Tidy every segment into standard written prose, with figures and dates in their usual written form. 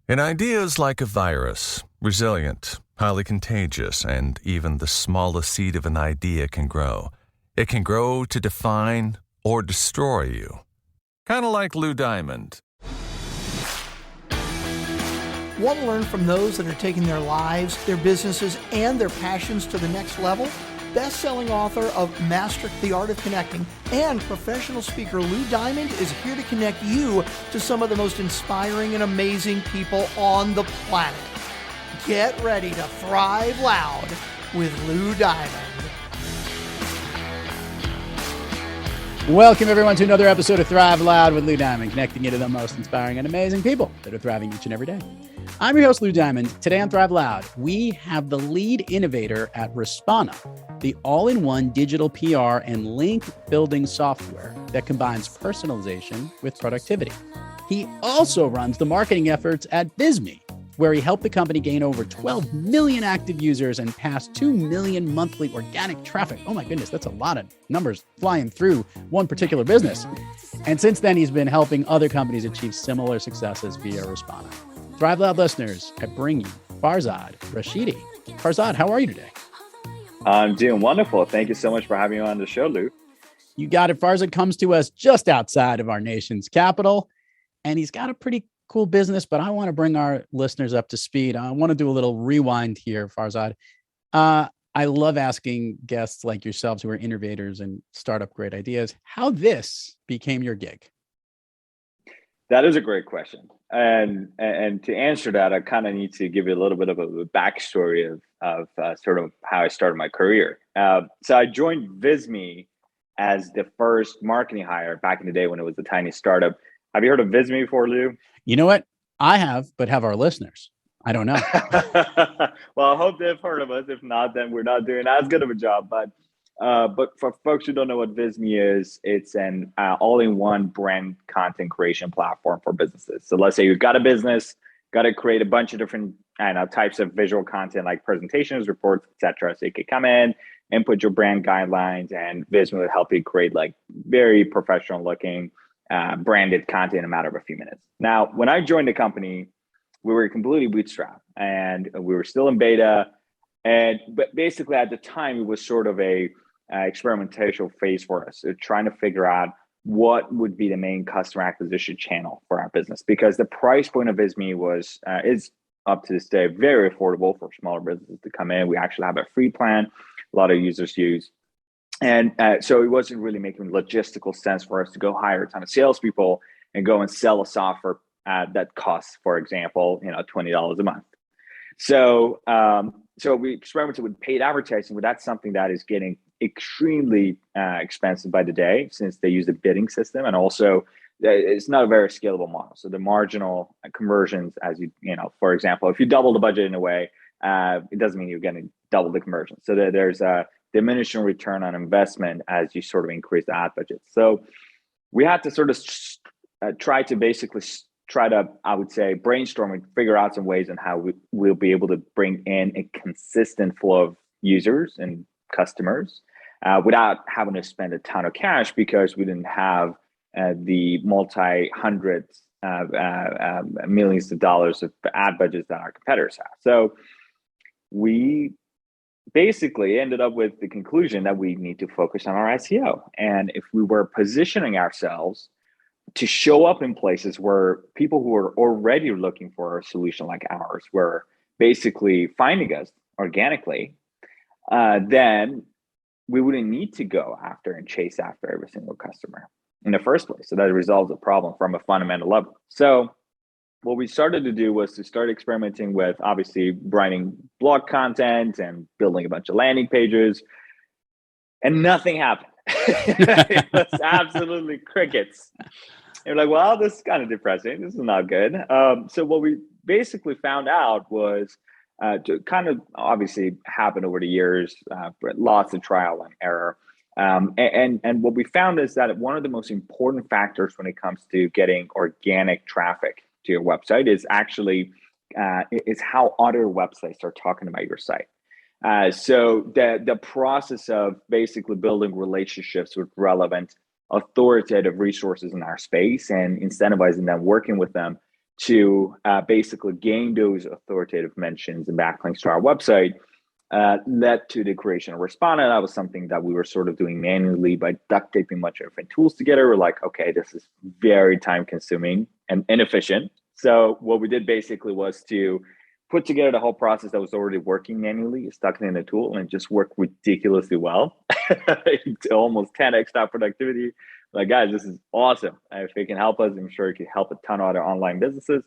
An idea is like a virus, resilient, highly contagious, and even the smallest seed of an idea can grow. It can grow to define or destroy you. Kind of like Lou Diamond. Want to learn from those that are taking their lives, their businesses, and their passions to the next level? Best-selling author of Master the Art of Connecting and professional speaker Lou Diamond is here to connect you to some of the most inspiring and amazing people on the planet. Get ready to thrive loud with Lou Diamond. Welcome, everyone, to another episode of Thrive Loud with Lou Diamond, connecting you to the most inspiring and amazing people that are thriving each and every day. I'm your host, Lou Diamond. Today on Thrive Loud, we have the lead innovator at Respona, the all-in-one digital PR and link building software that combines personalization with productivity. He also runs the marketing efforts at Visme, where he helped the company gain over 12 million active users and pass 2 million monthly organic traffic. Oh my goodness, that's a lot of numbers flying through one particular business. And since then, he's been helping other companies achieve similar successes via Respona. Thrive Loud listeners, I bring you Farzad Rashidi. Farzad, how are you today? I'm doing wonderful. Thank you so much for having me on the show, Lou. You got it. Farzad comes to us just outside of our nation's capital, and he's got a pretty cool business, but I want to bring our listeners up to speed. I want to do a little rewind here, Farzad. I love asking guests like yourselves who are innovators and start up great ideas, how this became your gig. That is a great question. And to answer that, I kind of need to give you a little bit of a backstory of sort of how I started my career. So I joined Visme as the first marketing hire back in the day when it was a tiny startup. Have you heard of Visme before, Lou? You know what? I have, but have our listeners? I don't know. Well, I hope they've heard of us. If not, then we're not doing as good of a job. But for folks who don't know what Visme is, it's an all-in-one brand content creation platform for businesses. So let's say you've got a business, got to create a bunch of different types of visual content like presentations, reports, etc. So you could come in, input your brand guidelines, and Visme will help you create like very professional-looking branded content in a matter of a few minutes. Now, when I joined the company, we were completely bootstrapped, and we were still in beta. But basically, at the time, it was sort of a experimental phase for us, so trying to figure out what would be the main customer acquisition channel for our business, because the price point of Visme is up to this day very affordable for smaller businesses to come in. We actually have a free plan a lot of users use, and so it wasn't really making logistical sense for us to go hire a ton of salespeople and go and sell a software that costs, for example, $20 a month. So we experimented with paid advertising, but that's something that is getting extremely expensive by the day, since they use a bidding system, and also it's not a very scalable model. So the marginal conversions, as for example, if you double the budget in a way, it doesn't mean you're getting double the conversion. So there's a diminishing return on investment as you sort of increase the ad budget. So we had to sort of try to, I would say, brainstorm and figure out some ways on how we'll be able to bring in a consistent flow of users and customers without having to spend a ton of cash, because we didn't have the multi-hundreds millions of dollars of ad budgets that our competitors have. So we basically ended up with the conclusion that we need to focus on our SEO. And if we were positioning ourselves to show up in places where people who are already looking for a solution like ours were basically finding us organically, then we wouldn't need to go after and chase after every single customer in the first place. So that resolves the problem from a fundamental level. So what we started to do was to start experimenting with, obviously, writing blog content and building a bunch of landing pages, and nothing happened. It was absolutely crickets. And we're like, well, this is kind of depressing. This is not good. So what we basically found out was to kind of obviously happen over the years, lots of trial and error. And what we found is that one of the most important factors when it comes to getting organic traffic to your website is actually is how other websites are talking about your site. So the process of basically building relationships with relevant authoritative resources in our space and incentivizing them, working with them to basically gain those authoritative mentions and backlinks to our website led to the creation of Respona. That was something that we were sort of doing manually by duct taping a bunch of different tools together. We're like, okay, this is very time consuming and inefficient. So what we did basically was to put together the whole process that was already working manually, stuck it in a tool, and it just worked ridiculously well. Almost 10x that productivity. Like, guys, this is awesome. If it can help us, I'm sure it can help a ton of other online businesses.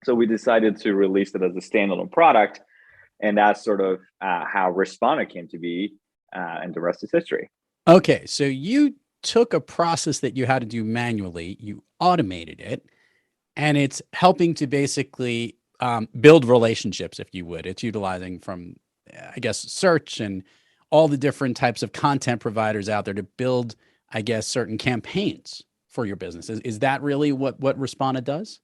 So we decided to release it as a standalone product. And that's sort of how Respona came to be, and the rest is history. Okay, so you took a process that you had to do manually, you automated it, and it's helping to basically build relationships, if you would. It's utilizing from, I guess, search and all the different types of content providers out there to build, I guess, certain campaigns for your business. Is that really what Respona does?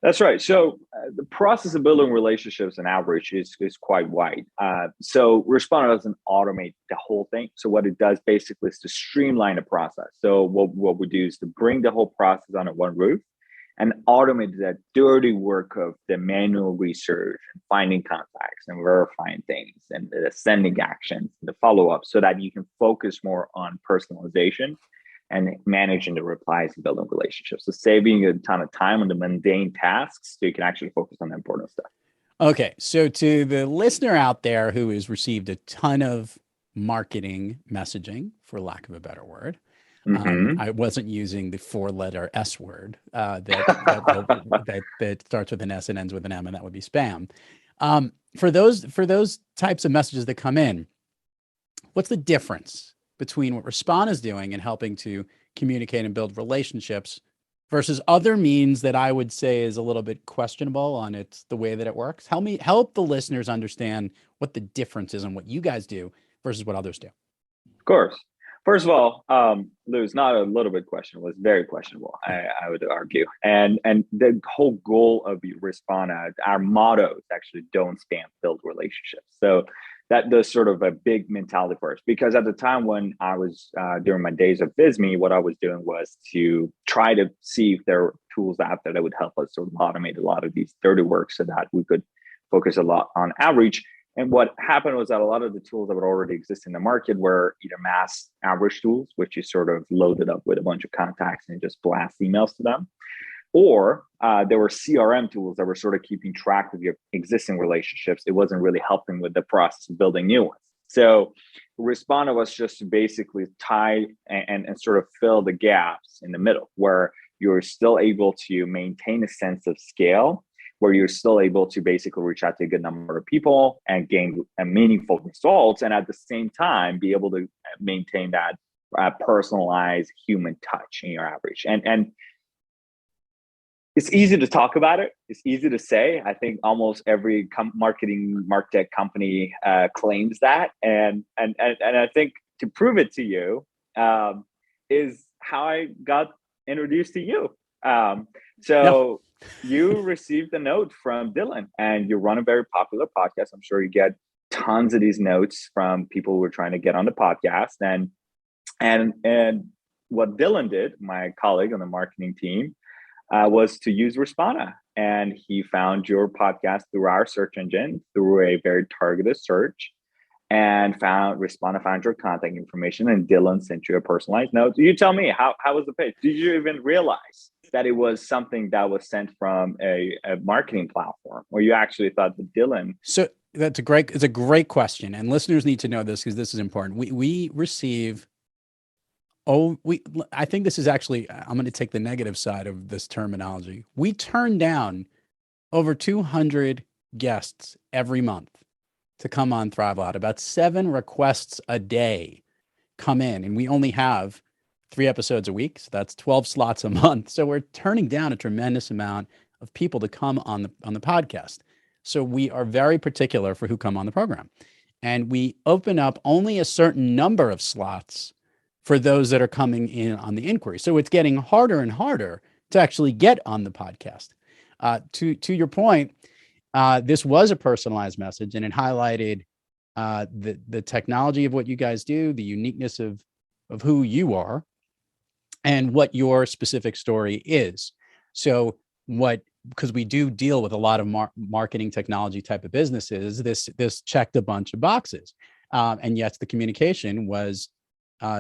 That's right. So the process of building relationships and outreach is quite wide. So Respona doesn't automate the whole thing. So what it does basically is to streamline the process. So what we do is to bring the whole process under one roof and automate that dirty work of the manual research and finding contacts and verifying things and the sending actions and the follow-up, so that you can focus more on personalization and managing the replies and building relationships. So saving a ton of time on the mundane tasks so you can actually focus on the important stuff. Okay. So to the listener out there who has received a ton of marketing messaging, for lack of a better word, I wasn't using the 4-letter S word that starts with an S and ends with an M, and that would be spam. For those types of messages that come in, what's the difference between what Respona is doing and helping to communicate and build relationships versus other means that I would say is a little bit questionable on the way that it works? Help the listeners understand what the difference is and what you guys do versus what others do. Of course. First of all, there's not a little bit questionable. It's very questionable, I would argue. And the whole goal of Respona, our motto is actually don't spam, build relationships. So that does sort of a big mentality for us, because at the time when I was during my days of Visme, what I was doing was to try to see if there were tools out there that would help us sort of automate a lot of these dirty work so that we could focus a lot on outreach. And what happened was that a lot of the tools that would already exist in the market were either mass outreach tools, which you sort of loaded up with a bunch of contacts and just blast emails to them, or there were CRM tools that were sort of keeping track of your existing relationships. It wasn't really helping with the process of building new ones. So Respona was just to basically tie and sort of fill the gaps in the middle, where you're still able to maintain a sense of scale, where you're still able to basically reach out to a good number of people and gain meaningful results, and at the same time be able to maintain that personalized human touch in your outreach. And it's easy to talk about it. It's easy to say. I think almost every martech company claims that, and I think to prove it to you is how I got introduced to you. So. Yeah. You received a note from Dylan, and you run a very popular podcast. I'm sure you get tons of these notes from people who are trying to get on the podcast. And what Dylan did, my colleague on the marketing team, was to use Respona. And he found your podcast through our search engine, through a very targeted search, and Respona found your contact information, and Dylan sent you a personalized note. You tell me, how was the page? Did you even realize that it was something that was sent from a marketing platform, or you actually thought that Dylan? So it's a great question, and listeners need to know this because this is important. We receive, I think this is actually, I'm going to take the negative side of this terminology. We turn down over 200 guests every month to come on Thrive Loud. About 7 requests a day come in, and we only have 3 episodes a week. So that's 12 slots a month. So we're turning down a tremendous amount of people to come on the podcast. So we are very particular for who come on the program. And we open up only a certain number of slots for those that are coming in on the inquiry. So it's getting harder and harder to actually get on the podcast. To your point, this was a personalized message, and it highlighted the technology of what you guys do, the uniqueness of who you are, and what your specific story is. So what because we do deal with a lot of marketing technology type of businesses, this checked a bunch of boxes. And yes, the communication was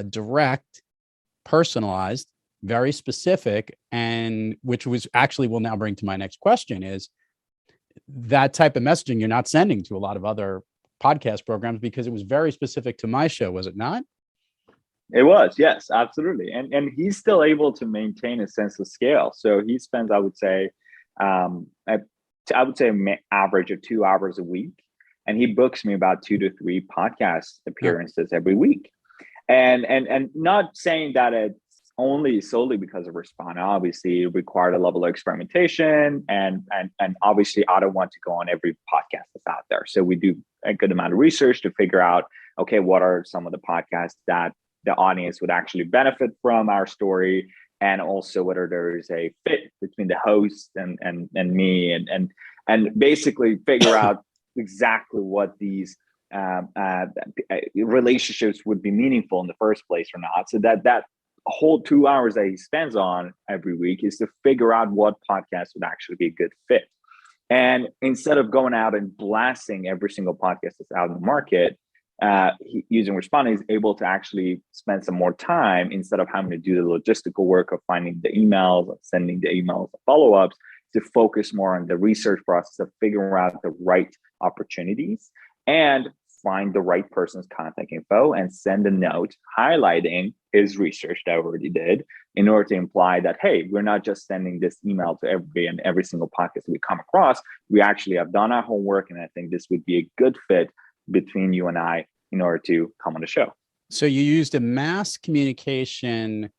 direct, personalized, very specific, and which was actually will now bring to my next question is that type of messaging you're not sending to a lot of other podcast programs, because it was very specific to my show, was it not? It was, yes, absolutely. And he's still able to maintain a sense of scale. So he spends, I would say, an average of 2 hours a week. And he books me about 2 to 3 podcast appearances every week. And not saying that it's only solely because of Respona. Obviously, it required a level of experimentation. And obviously, I don't want to go on every podcast that's out there. So we do a good amount of research to figure out, okay, what are some of the podcasts that the audience would actually benefit from our story, and also whether there is a fit between the host and me, and basically figure out exactly what these relationships would be meaningful in the first place or not. So that whole 2 hours that he spends on every week is to figure out what podcast would actually be a good fit. And instead of going out and blasting every single podcast that's out in the market, using Respona, he's able to actually spend some more time, instead of having to do the logistical work of finding the emails, of sending the emails, the follow-ups, to focus more on the research process of figuring out the right opportunities and find the right person's contact info and send a note highlighting his research that I already did, in order to imply that, hey, we're not just sending this email to every single podcast we come across. We actually have done our homework, and I think this would be a good fit between you and I in order to come on the show. So you used a mass communication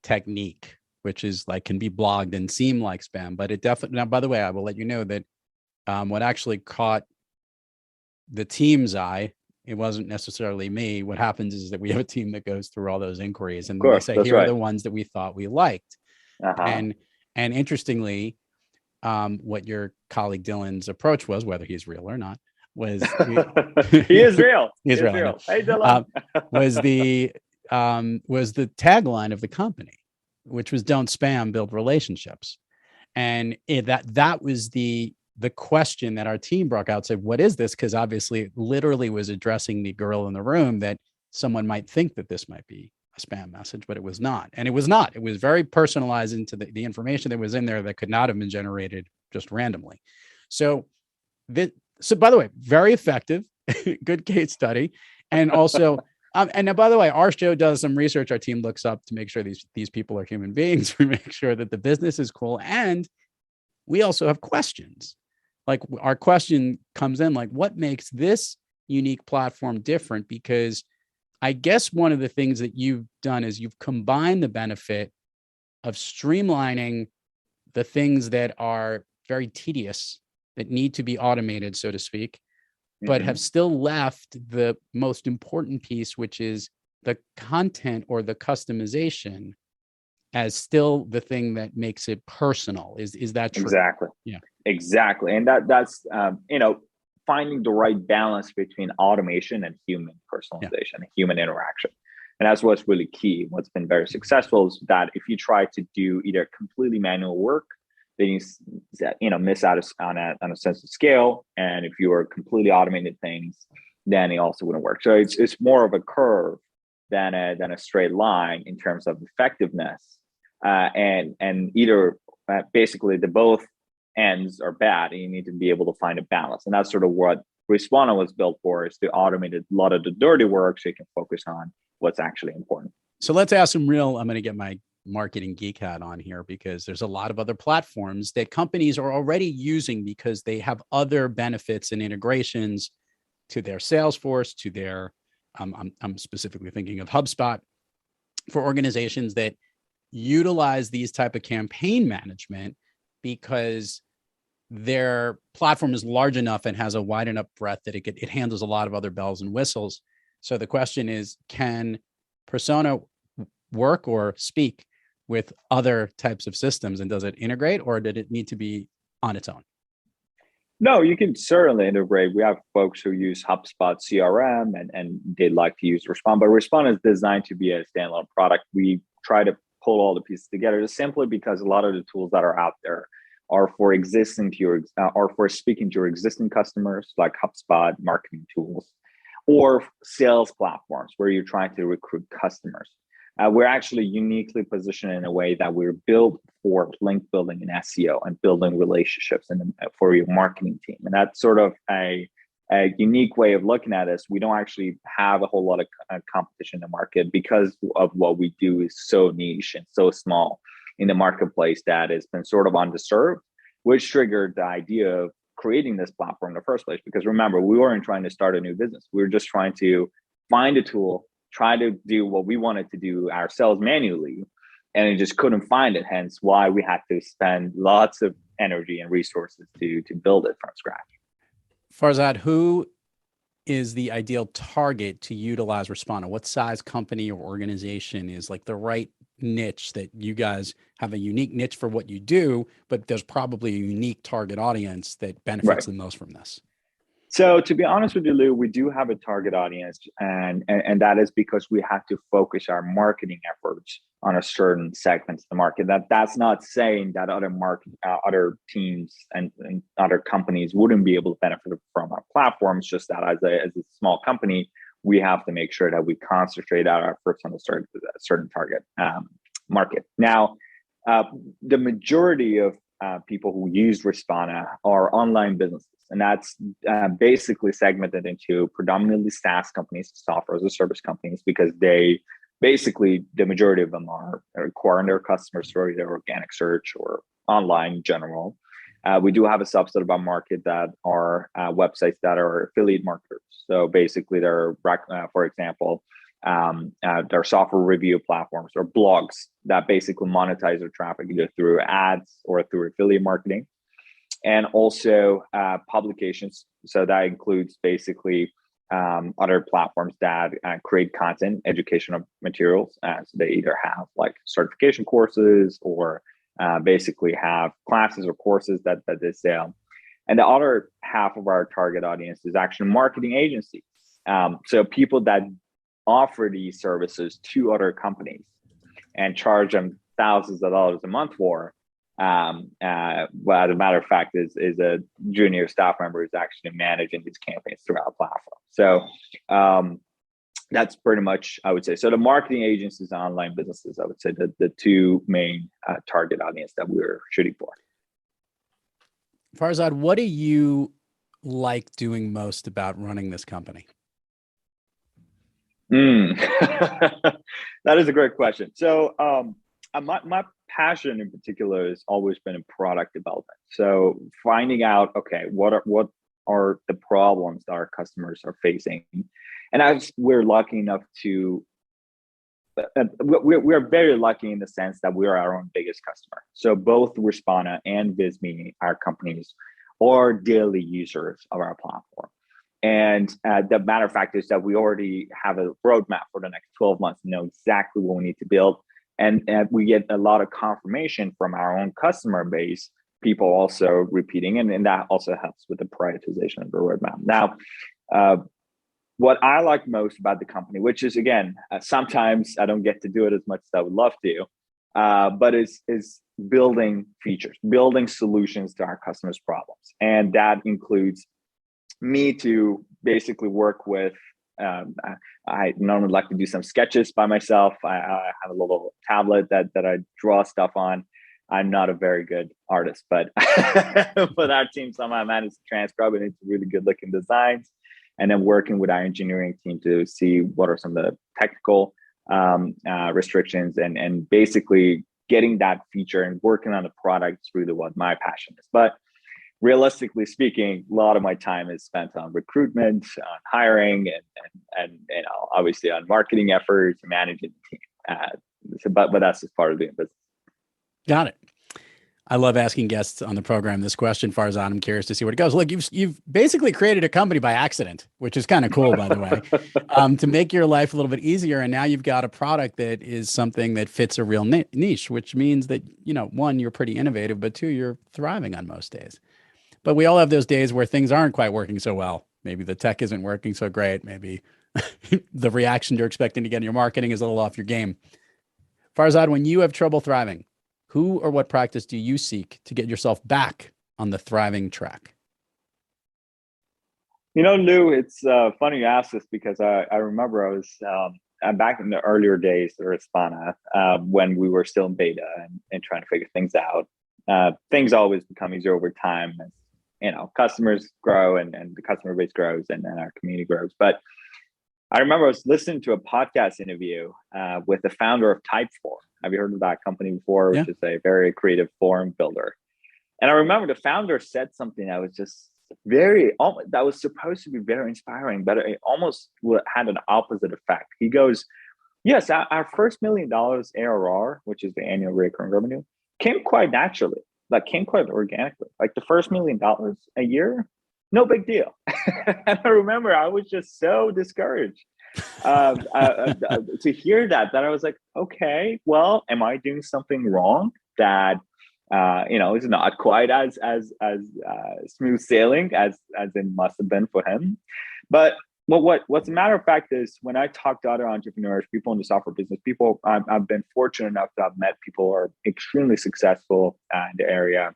technique, which is like can be blogged and seem like spam, but it definitely, now, by the way, I will let you know that what actually caught the team's eye, it wasn't necessarily me. What happens is that we have a team that goes through all those inquiries, and they say, here are the ones that we thought we liked. And interestingly, what your colleague Dylan's approach was, whether he's real or not, was he is real. He's real. Hey, Dylan. was the tagline of the company, which was "Don't spam, build relationships," and that was the question that our team brought out. Said, "What is this?" Because obviously, it literally was addressing the girl in the room that someone might think that this might be a spam message, but it was not, and it was not. It was very personalized into the information that was in there that could not have been generated just randomly. So by the way, very effective, good case study. And also, and now, by the way, our show does some research. Our team looks up to make sure these people are human beings. We make sure that the business is cool. And we also have questions. Like our question comes in, like, what makes this unique platform different? Because I guess one of the things that you've done is you've combined the benefit of streamlining the things that are very tedious, that need to be automated, so to speak, but have still left the most important piece, which is the content or the customization, as still the thing that makes it personal. Is that true? Exactly. Yeah, exactly. And that's finding the right balance between automation and human personalization, and human interaction. And that's what's really key. What's been very successful is that if you try to do either completely manual work, then you miss out on a sense of scale. And if you are completely automated things, then it also wouldn't work. So it's more of a curve than a straight line in terms of effectiveness. And either basically the both ends are bad, and you need to be able to find a balance. And that's sort of what Respona was built for, is to automate a lot of the dirty work so you can focus on what's actually important. So let's ask some real, I'm going to get my marketing geek hat on here, because there's a lot of other platforms that companies are already using because they have other benefits and integrations to their Salesforce, to their, I'm specifically thinking of HubSpot, for organizations that utilize these type of campaign management because their platform is large enough and has a wide enough breadth that it handles a lot of other bells and whistles. So the question is, can Persona work or speak with other types of systems, and does it integrate, or did it need to be on its own? No, you can certainly integrate. We have folks who use HubSpot CRM and they like to use Respona, but Respona is designed to be a standalone product. We try to pull all the pieces together, just simply because a lot of the tools that are out there are for existing to your or for speaking to your existing customers, like HubSpot marketing tools, or sales platforms where you're trying to recruit customers. We're actually uniquely positioned in a way that we're built for link building and SEO and building relationships and for your marketing team. And that's sort of a unique way of looking at this. We don't actually have a whole lot of competition in the market because of what we do is so niche and so small in the marketplace that has been sort of underserved, which triggered the idea of creating this platform in the first place. Because remember, we weren't trying to start a new business. We were just trying to find a tool, try to do what we wanted to do ourselves manually, and it just couldn't find it. Hence why we had to spend lots of energy and resources to build it from scratch. Farzad, who is the ideal target to utilize Respona? What size company or organization is like the right niche that you guys have a unique niche for what you do, but there's probably a unique target audience that benefits the most from this? So to be honest with you, Lou, we do have a target audience, and that is because we have to focus our marketing efforts on a certain segment of the market. That's not saying that other teams and other companies wouldn't be able to benefit from our platforms. Just that as a small company, we have to make sure that we concentrate our efforts on a certain target market. Now, the majority of people who use Respona are online businesses. And that's basically segmented into predominantly SaaS companies, software as a service companies, because the majority of them are acquiring their customers through their organic search or online in general. We do have a subset of our market that are websites that are affiliate marketers. So basically, they're, for example, they're software review platforms or blogs that basically monetize their traffic either through ads or through affiliate marketing. And also publications. So that includes basically other platforms that create content, educational materials. So they either have like certification courses or basically have classes or courses that they sell. And the other half of our target audience is actually marketing agencies. So people that offer these services to other companies and charge them thousands of dollars a month for. Well, as a matter of fact, is a junior staff member who's actually managing these campaigns throughout the platform. So that's pretty much, I would say. So the marketing agencies and online businesses, I would say the two main target audience that we're shooting for. Farzad, what do you like doing most about running this company? That is a great question. So my passion in particular has always been in product development. So finding out, okay, what are the problems that our customers are facing, and as we're lucky enough to, we're very lucky in the sense that we are our own biggest customer. So both Respona and Visme, our companies, are daily users of our platform. And the matter of fact is that we already have a roadmap for the next 12 months, know exactly what we need to build. And we get a lot of confirmation from our own customer base, people also repeating, and that also helps with the prioritization of the roadmap. Now, what I like most about the company, which is, again, sometimes I don't get to do it as much as I would love to, but is building features, building solutions to our customers' problems. And that includes me to basically work with, I normally like to do some sketches by myself. I have a little tablet that I draw stuff on. I'm not a very good artist, but but our team somehow managed to transcribe it into really good looking designs. And then working with our engineering team to see what are some of the technical restrictions and basically getting that feature and working on the product is really what my passion is. But realistically speaking, a lot of my time is spent on recruitment, on hiring, and obviously on marketing efforts, managing the team. But that's just part of doing business. Got it. I love asking guests on the program this question, Farzad. I'm curious to see where it goes. Look, you've basically created a company by accident, which is kind of cool, by the way, to make your life a little bit easier. And now you've got a product that is something that fits a real niche, which means that, one, you're pretty innovative, but two, you're thriving on most days. But we all have those days where things aren't quite working so well. Maybe the tech isn't working so great. Maybe the reaction you're expecting to get in your marketing is a little off your game. Farzad, when you have trouble thriving, Who or what practice do you seek to get yourself back on the thriving track? Lou, it's funny you ask this because I remember I was back in the earlier days of Respona when we were still in beta and trying to figure things out. Things always become easier over time as customers grow and the customer base grows and our community grows. But I remember I was listening to a podcast interview with the founder of Typeform. Have you heard of that company before? Which is a very creative forum builder. And I remember the founder said something that was just that was supposed to be very inspiring, but it almost had an opposite effect. He goes, yes, our first $1 million ARR, which is the annual recurring revenue, came quite naturally, came quite organically. Like the first $1 million a year, no big deal. And I remember I was just so discouraged to hear that I was like, okay, well, am I doing something wrong that is not quite as smooth sailing as it must have been for him? But what's a matter of fact is when I talk to other entrepreneurs, people in the software business, people I've been fortunate enough to have met people who are extremely successful in the area,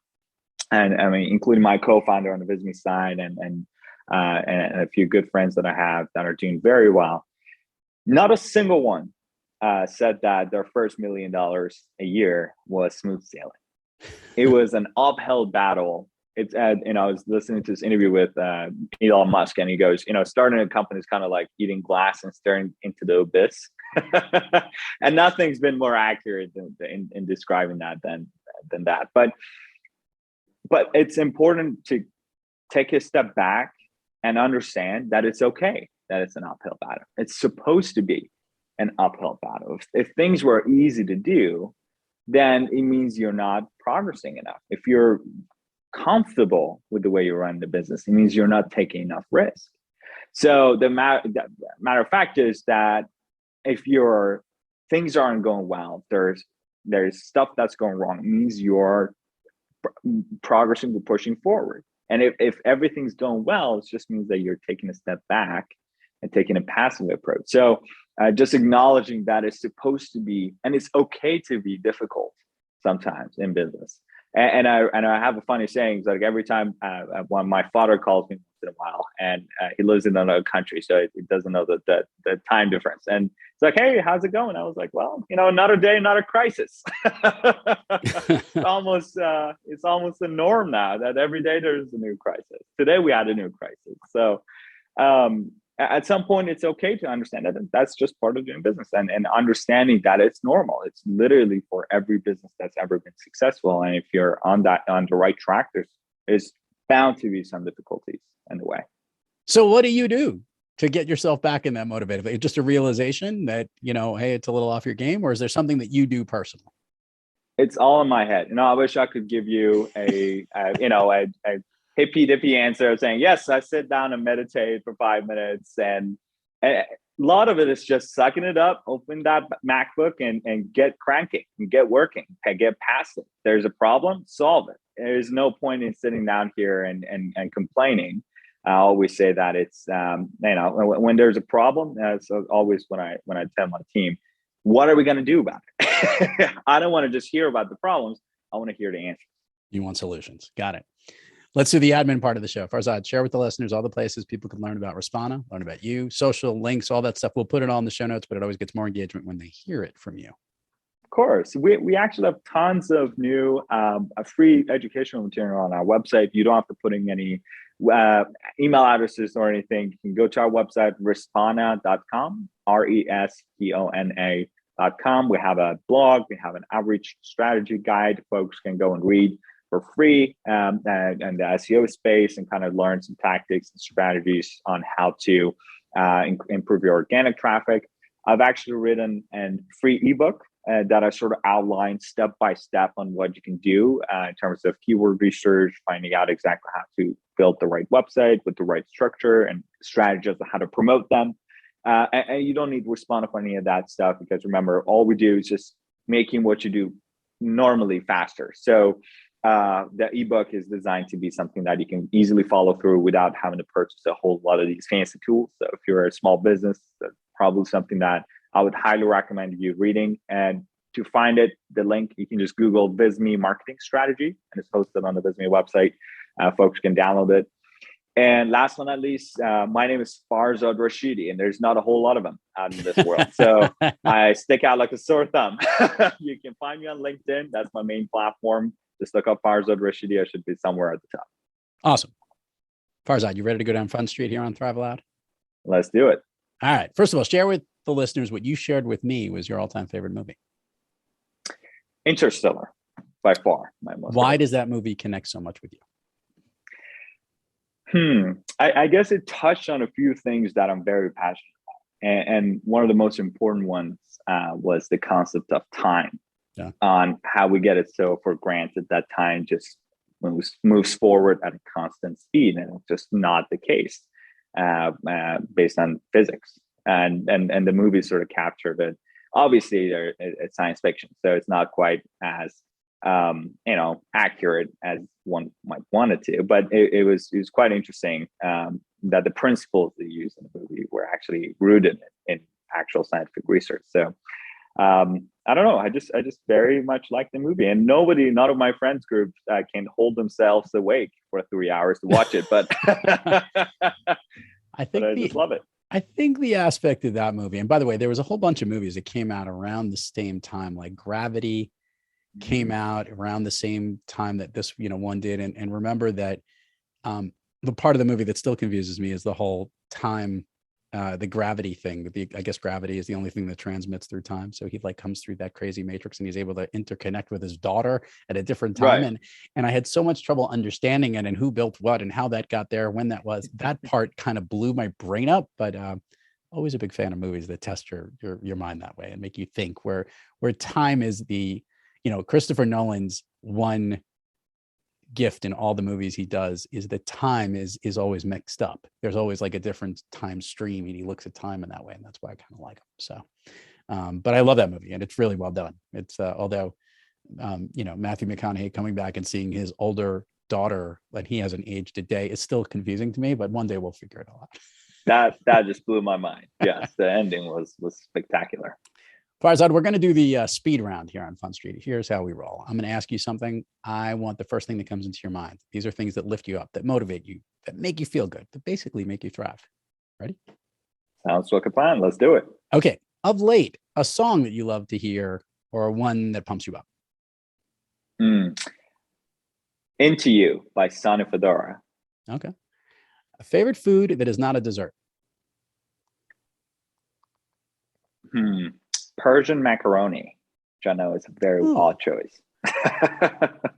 and I mean, including my co-founder on the Visme side and a few good friends that I have that are doing very well. Not a single one said that their first $1 million a year was smooth sailing. It was an uphill battle. It's I was listening to this interview with Elon Musk, and he goes, starting a company is kind of like eating glass and staring into the abyss. And nothing's been more accurate in describing that than that. But it's important to take a step back and understand that it's okay that it's an uphill battle. It's supposed to be an uphill battle. If things were easy to do, then it means you're not progressing enough. If you're comfortable with the way you run the business, it means you're not taking enough risk. So the matter of fact is that if your things aren't going well, there's stuff that's going wrong, it means you're progressing, we're pushing forward. And if everything's going well, it just means that you're taking a step back and taking a passive approach. So just acknowledging that it's supposed to be, and it's okay to be difficult sometimes in business. And I have a funny saying, like every time when my father calls me once in a while, and he lives in another country, so he doesn't know the time difference. And it's like, hey, how's it going? I was like, well, another day, another crisis. It's almost the norm now that every day there's a new crisis. Today we had a new crisis. So at some point, it's okay to understand that that's just part of doing business and understanding that it's normal. It's literally for every business that's ever been successful. And if you're on the right track, there's bound to be some difficulties in the way. So what do you do to get yourself back in that motivated? Just a realization that, hey, it's a little off your game, or is there something that you do personally? It's all in my head. I wish I could give you a hippy dippy answer of saying, yes, I sit down and meditate for 5 minutes. And a lot of it is just sucking it up, open that MacBook and get cranking and get working and get past it. There's a problem, solve it. There's no point in sitting down here and complaining. I always say that it's, when there's a problem, so always when I tell my team, what are we going to do about it? I don't want to just hear about the problems. I want to hear the answers. You want solutions. Got it. Let's do the admin part of the show. Farzad, share with the listeners all the places people can learn about Respona, learn about you, social links, all that stuff. We'll put it all in the show notes, but it always gets more engagement when they hear it from you. Of course. We actually have tons of new free educational material on our website. You don't have to put in any email addresses or anything. You can go to our website, respona.com, RESPONA.com. We have a blog. We have an outreach strategy guide. Folks can go and read for free and the SEO space and kind of learn some tactics and strategies on how to improve your organic traffic. I've actually written a free ebook that I sort of outline step by step on what you can do in terms of keyword research, finding out exactly how to build the right website with the right structure and strategies on how to promote them. And you don't need to respond to any of that stuff because remember, all we do is just making what you do normally faster. So the ebook is designed to be something that you can easily follow through without having to purchase a whole lot of these fancy tools. So if you're a small business, that's probably something that I would highly recommend you reading. And to find it, the link, you can just Google Visme marketing strategy, and it's hosted on the Visme website. Folks can download it. And last but not least, my name is Farzad Rashidi, and there's not a whole lot of them out in this world. So I stick out like a sore thumb. You can find me on LinkedIn. That's my main platform. Just look up Farzad Rashidi. I should be somewhere at the top. Awesome. Farzad, you ready to go down Fun Street here on Thrive Loud? Let's do it. All right. First of all, share with the listeners what you shared with me was your all-time favorite movie. Interstellar, by far. My most Why favorite. does that movie connect so much with you? I guess it touched on a few things that I'm very passionate about. And one of the most important ones was the concept of time, on how we get it so for granted that time just moves forward at a constant speed. And it's just not the case based on physics. And the movie sort of captured it. Obviously, it's science fiction, so it's not quite as accurate as one might want it to, but it was quite interesting that the principles they used in the movie were actually rooted in actual scientific research. So I don't know, I just very much like the movie, and none of my friends group can hold themselves awake for 3 hours to watch it, but I just love it. I think the aspect of that movie, and by the way, there was a whole bunch of movies that came out around the same time, like Gravity came out around the same time that this, one did. And remember that the part of the movie that still confuses me is the whole time, the gravity thing. I guess gravity is the only thing that transmits through time. So he comes through that crazy matrix and he's able to interconnect with his daughter at a different time. Right. And I had so much trouble understanding it and who built what and how that got there, when that was. That part kind of blew my brain up, but always a big fan of movies that test your mind that way and make you think, where time is the, Christopher Nolan's one gift in all the movies he does is that time is always mixed up. There's always a different time stream, and he looks at time in that way, and that's why I kind of like him. So, but I love that movie, and it's really well done. It's although Matthew McConaughey coming back and seeing his older daughter that he hasn't aged a day is still confusing to me, but one day we'll figure it all out. That just blew my mind. Yes, the ending was spectacular. Farzad, we're going to do the speed round here on Fun Street. Here's how we roll. I'm going to ask you something. I want the first thing that comes into your mind. These are things that lift you up, that motivate you, that make you feel good, that basically make you thrive. Ready? Sounds like a plan. Let's do it. Okay. Of late, a song that you love to hear or one that pumps you up. Into You by Sonny Fedora. Okay. A favorite food that is not a dessert. Persian macaroni, which I know is a very odd choice.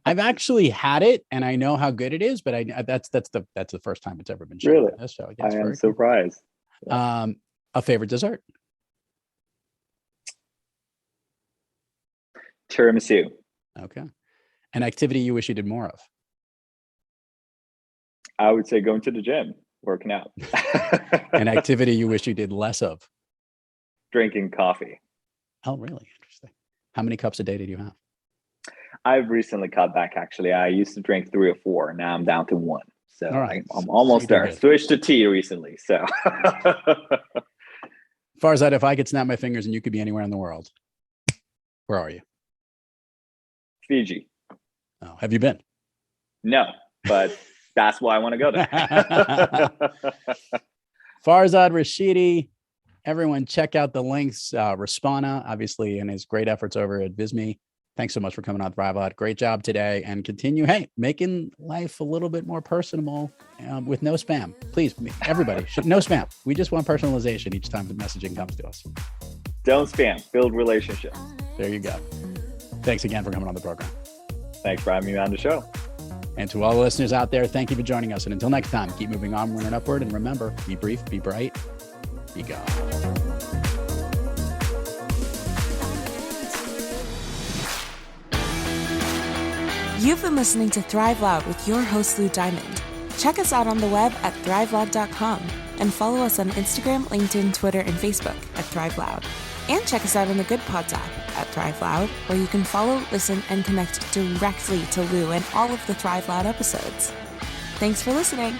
I've actually had it, and I know how good it is, but that's the first time it's ever been shared. Really? So I am surprised. Yeah. A favorite dessert. Tiramisu. Okay. An activity you wish you did more of. I would say going to the gym, working out. An activity you wish you did less of. Drinking coffee. Oh, really? Interesting. How many cups a day did you have? I've recently cut back, actually. I used to drink 3 or 4. Now I'm down to 1. So all right. I'm almost there. Switched to tea recently. So Farzad, if I could snap my fingers and you could be anywhere in the world, where are you? Fiji. Oh, have you been? No, but that's why I want to go there. Farzad Rashidi. Everyone check out the links. Respona, obviously, and his great efforts over at Visme. Thanks so much for coming on Thrive Loud. Great job today, and continue, making life a little bit more personable with no spam. Please, everybody, no spam. We just want personalization each time the messaging comes to us. Don't spam, build relationships. There you go. Thanks again for coming on the program. Thanks for having me on the show. And to all the listeners out there, thank you for joining us. And until next time, keep moving onward and upward. And remember, be brief, be bright, be gone. You've been listening to Thrive Loud with your host, Lou Diamond. Check us out on the web at thriveloud.com and follow us on Instagram, LinkedIn, Twitter, and Facebook at Thrive Loud. And check us out on the Good Pods app at Thrive Loud, where you can follow, listen, and connect directly to Lou and all of the Thrive Loud episodes. Thanks for listening.